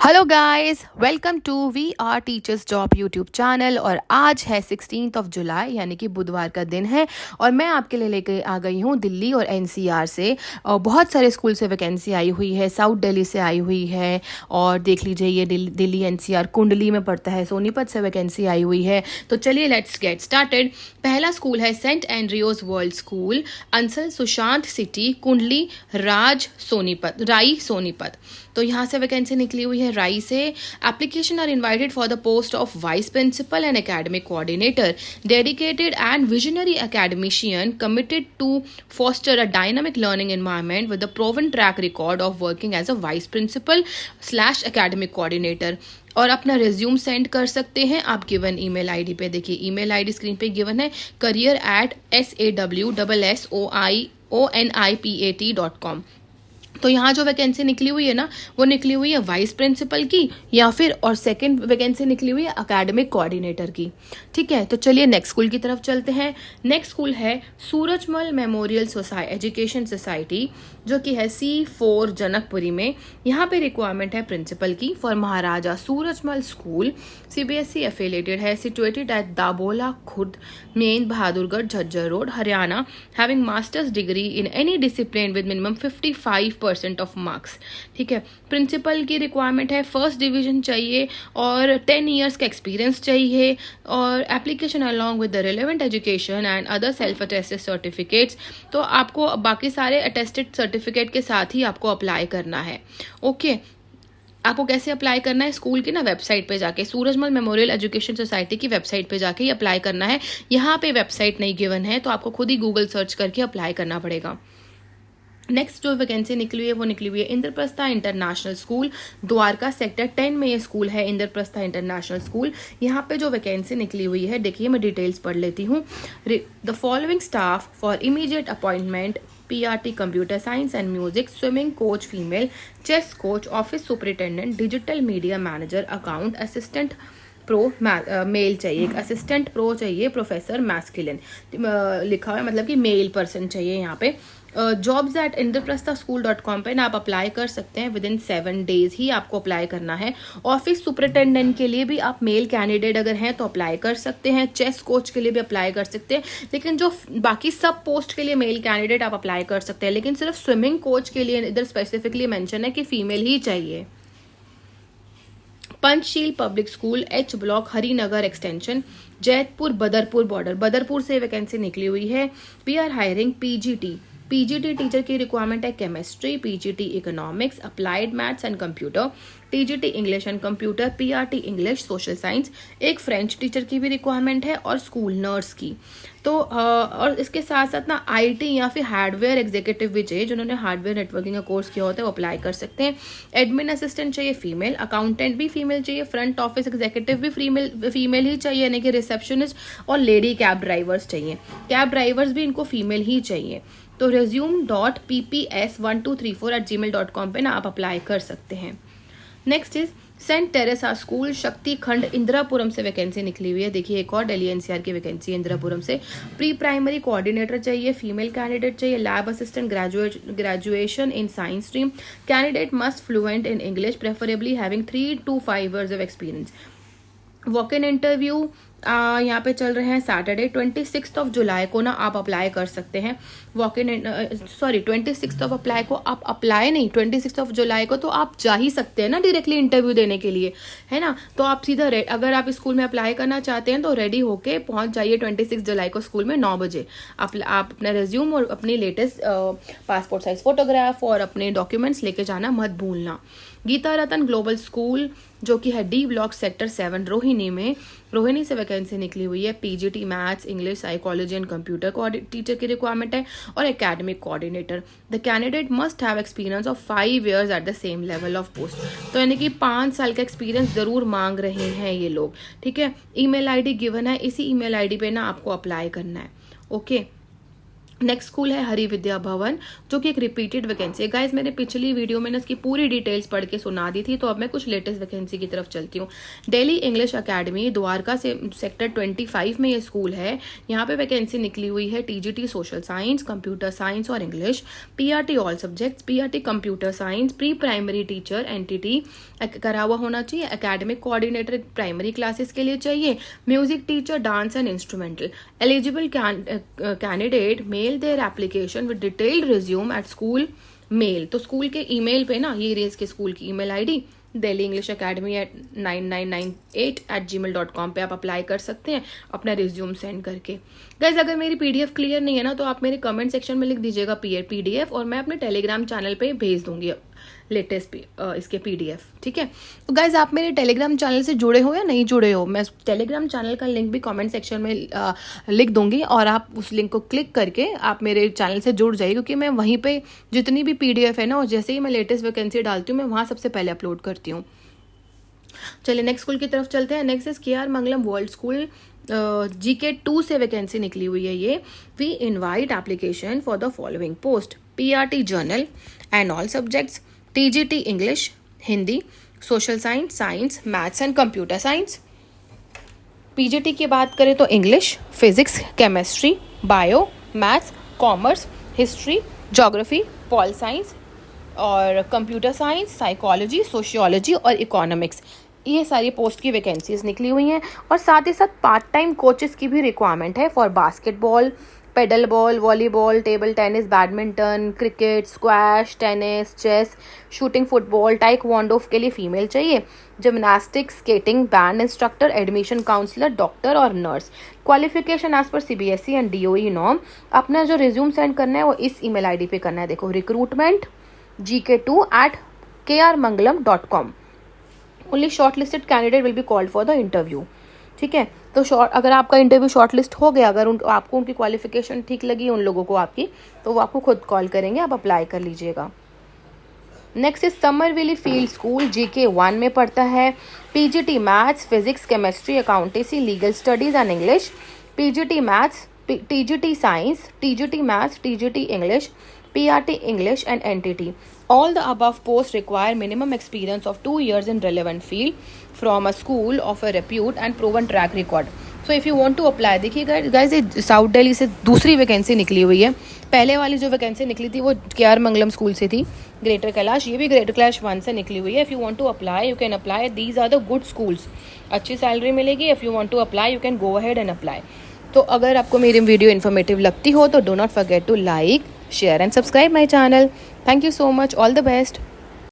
Hello guys, welcome to we are teachers job YouTube channel. और आज है 16 जुलाई यानी कि बुधवार का दिन है और मैं आपके लिए लेकर आ गई हूँ दिल्ली और एनसीआर से। बहुत सारे स्कूल से वैकेंसी आई हुई है, साउथ दिल्ली से आई हुई है और देख लीजिए ये दिल्ली एनसीआर कुंडली में पड़ता है, सोनीपत से वैकेंसी आई हुई है। तो चलिए लेट्स गेट स्टार्टेड। पहला स्कूल है Saint Andrews world school, Ansal Sushant city, Kundli, Rai Sonipat. तो यहाँ से वैकेंसी निकली हुई है राई से। Application are invited for the post of vice principal and academic coordinator, dedicated and visionary academician committed to foster a dynamic learning environment with a proven track record of working as a vice principal / academic coordinator। और अपना resume send कर सकते हैं आप given email ID पे। देखिए email ID screen पे given है, career@sawssionipat.com। तो यहाँ जो वैकेंसी निकली हुई है ना, वो निकली हुई है वाइस प्रिंसिपल की या फिर और सेकंड वैकेंसी निकली हुई है एकेडमिक कोऑर्डिनेटर की। ठीक है, तो चलिए नेक्स्ट स्कूल की तरफ चलते हैं। नेक्स्ट स्कूल है सूरजमल मेमोरियल एजुकेशन सोसाइटी, जो कि है C4 जनकपुरी में। यहाँ पे रिक्वायरमेंट है प्रिंसिपल की for Maharaja Surajmal school, CBSE affiliated है, situated at Dabola Khurd, main Bahadurgarh, Jhajjar road, Haryana, having masters degree in any discipline with minimum 55% of marks. ठीक है, प्रिंसिपल की रिक्वायरमेंट है, फर्स्ट डिवीजन चाहिए और 10 ईयर्स का एक्सपीरियंस चाहिए और application along with the relevant education and other self attested certificates. तो आपको बाकी सारे अटेस्टेड सर्टिफिकेट के साथ ही आपको अप्लाई करना है। ओके, आपको कैसे अप्लाई करना है? स्कूल की ना वेबसाइट पे जाके, सूरजमल मेमोरियल एजुकेशन सोसाइटी की वेबसाइट पे जाके ही अप्लाई करना है। यहाँ पे वेबसाइट नहीं गिवन है तो आपको खुद ही गूगल सर्च करके अप्लाई करना पड़ेगा। नेक्स्ट जो वैकेंसी निकली हुई है वो निकली हुई है Indraprastha international school, Dwarka sector 10 में ये स्कूल है, इंद्रप्रस्था इंटरनेशनल स्कूल। यहाँ पे जो वैकेंसी निकली हुई है, देखिए मैं डिटेल्स पढ़ लेती हूँ। The following staff for immediate appointment: PRT computer science and music, swimming coach female, chess coach, office superintendent, digital media manager, account assistant pro male चाहिए, एक असिस्टेंट प्रो चाहिए, प्रोफेसर मैस्कुलिन लिखा हुआ है, मतलब कि मेल पर्सन चाहिए यहाँ पे। jobs@indraprastha.school.com पे ना आप अप्लाई कर सकते हैं। विद इन 7 days ही आपको अप्लाई करना है। ऑफिस सुपरिटेंडेंट के लिए भी आप मेल कैंडिडेट अगर हैं तो अप्लाई कर सकते हैं, चेस कोच के लिए भी अप्लाई कर सकते हैं, लेकिन जो बाकी सब पोस्ट के लिए मेल कैंडिडेट आप अप्लाई कर सकते हैं, लेकिन सिर्फ स्विमिंग कोच के लिए इधर स्पेसिफिकली मेंशन है कि फीमेल ही चाहिए। Panchsheel public school, H block, Harinagar extension, Jaitpur Badarpur border, Badarpur से वैकेंसी निकली हुई है। We are hiring PGT teacher की रिक्वायरमेंट है, chemistry, PGT economics, applied maths and computer, TGT English and computer, PRT English social science, एक फ्रेंच टीचर की भी रिक्वायरमेंट है और स्कूल नर्स की। तो और इसके साथ साथ ना IT या फिर हार्डवेयर एग्जीक्यूटिव भी चाहिए, जिन्होंने हार्डवेयर नेटवर्किंग का कोर्स किया होता है वो अप्लाई कर सकते हैं। एडमिन असिस्टेंट चाहिए फीमेल, अकाउंटेंट भी फीमेल चाहिए, फ्रंट ऑफिस एग्जीक्यूटिव भी फीमेल ही चाहिए यानी कि रिसेप्शनिस्ट, और लेडी कैब ड्राइवर्स चाहिए। कैब ड्राइवर्स भी इनको फीमेल ही चाहिए। तो resume.pps1234@gmail.com पे ना आप अप्लाई कर सकते हैं। Next is saint Teresa school, Shakti Khand, Indirapuram से वैकेंसी निकली हुई है। देखिए एक और दिल्ली NCR की वैकेंसी है इंदिरापुरम से। प्री प्राइमरी कोऑर्डिनेटर चाहिए, फीमेल कैंडिडेट चाहिए, lab assistant, graduation in science stream, candidate must fluent in English, preferably having 3 to 5 years of experience. Walk in interview यहाँ पे चल रहे हैं सैटरडे 26 जुलाई को ना आप अप्लाई कर सकते हैं। 26 अप्लाई को आप अप्लाई नहीं, 26 जुलाई को तो आप जा ही सकते हैं ना डायरेक्टली इंटरव्यू देने के लिए, है ना। तो आप सीधा अगर आप स्कूल में अप्लाई करना चाहते हैं तो रेडी होके पहुंच जाइए 26 जुलाई को स्कूल में 9 बजे। आप अपना रिज्यूम और अपनी लेटेस्ट पासपोर्ट साइज फोटोग्राफ और अपने डॉक्यूमेंट्स लेके जाना मत भूलना। गीता रतन ग्लोबल स्कूल, जो कि है D ब्लॉक सेक्टर 7 रोहिणी से वैकेंसी निकली हुई है। PGT maths, English, psychology and computer teacher की रिक्वायरमेंट है और academic coordinator. The candidate must have experience of 5 years at the same level of post. तो यानी कि 5 साल का एक्सपीरियंस जरूर मांग रहे हैं ये लोग। ठीक है, ईमेल आईडी गिवन है, इसी ईमेल आईडी पे ना आपको अप्लाई करना है। ओके, नेक्स्ट स्कूल है हरि विद्या भवन, जो कि एक रिपीटेड वैकेंसी है। गाइज मैंने पिछली वीडियो में ना इसकी पूरी डिटेल्स पढ़ के सुना दी थी, तो अब मैं कुछ लेटेस्ट वैकेंसी की तरफ चलती हूँ। दिल्ली इंग्लिश एकेडमी द्वारका से सेक्टर 25 में ये स्कूल है। यहाँ पे वैकेंसी निकली हुई है TGT social science, computer science और English, PRT all subjects, PRT computer science, pre primary teacher NTT करा हुआ होना चाहिए, एकेडमिक कोऑर्डिनेटर प्राइमरी क्लासेस के लिए चाहिए, music teacher dance and instrumental. Eligible candidate mail their application with detailed resume at school mail। तो school के email पे ना, ये रेस के स्कूल की email ID Delhi English academy @9998@gmail.com पे आप अप्लाई कर सकते हैं अपना रिज्यूम सेंड करके। गाइज अगर मेरी पीडीएफ क्लियर नहीं है ना, तो आप मेरे कमेंट सेक्शन में लिख दीजिएगा पीडीएफ, और मैं अपने टेलीग्राम चैनल पे भेज दूंगी लेटेस्ट इसके पीडीएफ। ठीक है, तो गाइज आप मेरे टेलीग्राम चैनल से जुड़े हो या नहीं जुड़े हो, मैं टेलीग्राम चैनल का लिंक भी कमेंट सेक्शन में लिख दूंगी, और आप उस लिंक को क्लिक करके आप मेरे चैनल से जुड़ जाइए, क्योंकि मैं वहीं पे जितनी भी पीडीएफ है ना, और जैसे ही मैं लेटेस्ट वैकेंसी डालती हूँ मैं वहाँ सबसे पहले अपलोड करती हूँ। चलिए नेक्स्ट स्कूल की तरफ चलते हैं। Next is KR Mangalam world school, GK2 से वैकेंसी निकली हुई है ये। We invite application for the following post: PRT general and all subjects, TGT English, Hindi, social science, science, maths and computer science. PGT की बात करें तो English, physics, chemistry, bio, maths, commerce, history, geography, pol science और computer science, psychology, sociology और economics. ये सारी post की vacancies निकली हुई हैं, और साथ ही साथ पार्ट टाइम कोचेस की भी रिक्वायरमेंट है for basketball, paddle ball, volleyball, table tennis, badminton, cricket, squash, tennis, chess, shooting, football, taekwondo के लिए फीमेल चाहिए, gymnastics, skating, band instructor, admission counsellor, doctor और nurse. Qualification as per CBSE and DOE norm. अपना जो resume send करना है वो इस ईमेल आईडी पे करना है, देखो, recruitment gk2@krmangalam.com। Only short listed candidate will be called for the interview. ठीक है, तो अगर आपका इंटरव्यू शॉर्ट लिस्ट हो गया, अगर आपको उनकी क्वालिफिकेशन ठीक लगी उन लोगों को आपकी, तो वो आपको खुद कॉल करेंगे, आप अप्लाई कर लीजिएगा। Next is Somerville field school, GK1 में पढ़ता है। PGT maths, physics, chemistry, accountancy, legal studies and English, PGT maths, TGT science, TGT maths, TGT English, PRT English and NTT. All the above posts require minimum experience of 2 years in relevant field from a school of a repute and proven track record. So if you want to apply, देखिए guys ये south Delhi से दूसरी vacancy निकली हुई है। पहले वाली जो वैकेंसी निकली थी वो KR मंगलम स्कूल से थी, ग्रेटर कैलाश। ये भी ग्रेटर कैलाश 1 से निकली हुई है। If you want to apply you can apply, these are the good schools, अच्छी सैलरी मिलेगी। If you want to apply you can go ahead and apply. तो अगर आपको मेरी वीडियो इन्फॉर्मेटिव लगती हो तो do not forget to like, share and subscribe my channel. Thank you so much. All the best.